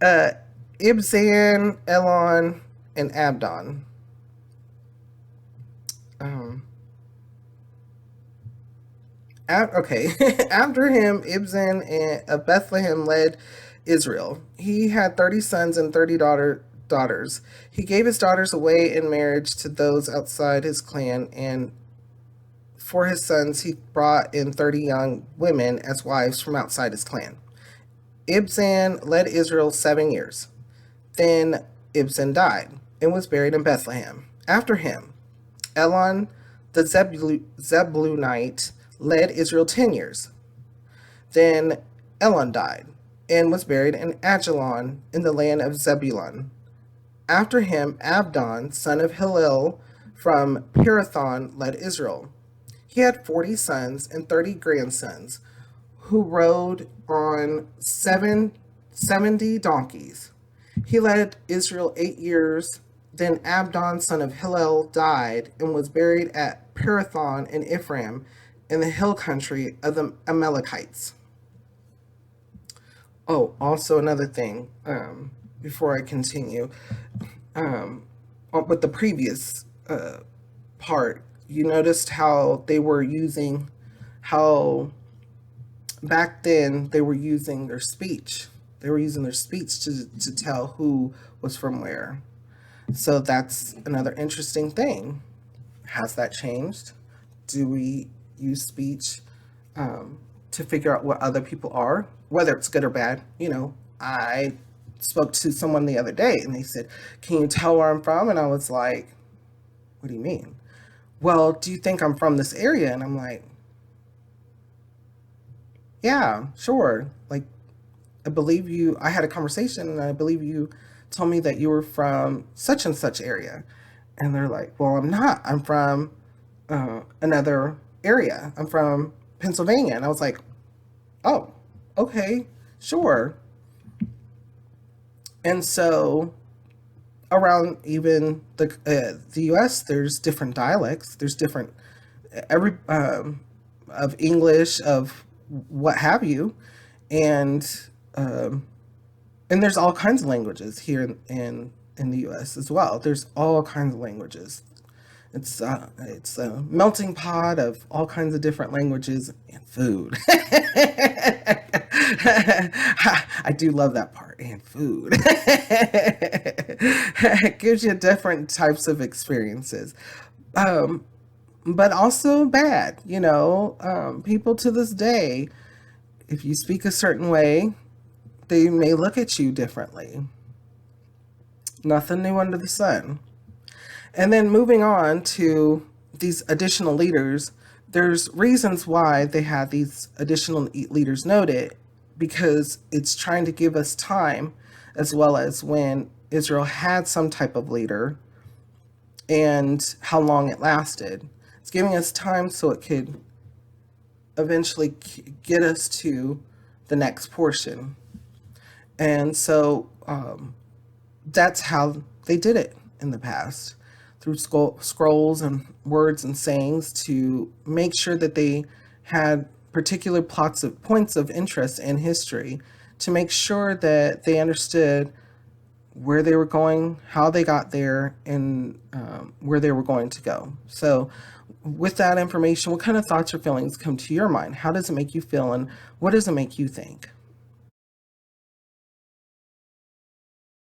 Uh, Ibzan, Elon, and Abdon. Um, okay. After him, Ibzan of Bethlehem led Israel. He had 30 sons and 30 daughters. He gave his daughters away in marriage to those outside his clan, and for his sons, he brought in 30 young women as wives from outside his clan. Ibzan led Israel 7 years. Then Ibzan died and was buried in Bethlehem. After him, Elon the Zebulunite led Israel 10 years. Then Elon died and was buried in Ajalon in the land of Zebulun. After him, Abdon, son of Hillel from Pirathon, led Israel. He had 40 sons and 30 grandsons who rode on 70 donkeys. He led Israel 8 years. Then Abdon, son of Hillel, died and was buried at Pirathon in Ephraim in the hill country of the Amalekites. Oh, also another thing, before I continue, um, with the previous part, you noticed how how back then they were using their speech. They were using their speech to tell who was from where. So that's another interesting thing. Has that changed? Do we use speech to figure out what other people are, whether it's good or bad? I spoke to someone the other day and they said, "Can you tell where I'm from?" And I was like, "What do you mean?" "Well, do you think I'm from this area?" And I'm like, "Yeah, sure. Like, I believe you, I had a conversation and I believe you told me that you were from such and such area." And they're like, "Well, I'm not. I'm from another area. I'm from Pennsylvania." And I was like, "Oh, okay, sure." And so around even the U.S., there's different dialects. There's different every of English, of what have you, and um, and there's all kinds of languages here in the U.S. as well. There's all kinds of languages. It's a melting pot of all kinds of different languages and food. I do love that part, and food. It gives you different types of experiences, um, but also bad. People to this day, if you speak a certain way, they may look at you differently. Nothing new under the sun. And then moving on to these additional leaders, there's reasons why they had these additional leaders noted, because it's trying to give us time, as well as when Israel had some type of leader and how long it lasted. It's giving us time so it could eventually get us to the next portion. And so that's how they did it in the past, through scrolls and words and sayings, to make sure that they had particular points of interest in history, to make sure that they understood where they were going, how they got there, and where they were going to go. So, with that information, what kind of thoughts or feelings come to your mind? How does it make you feel, and what does it make you think?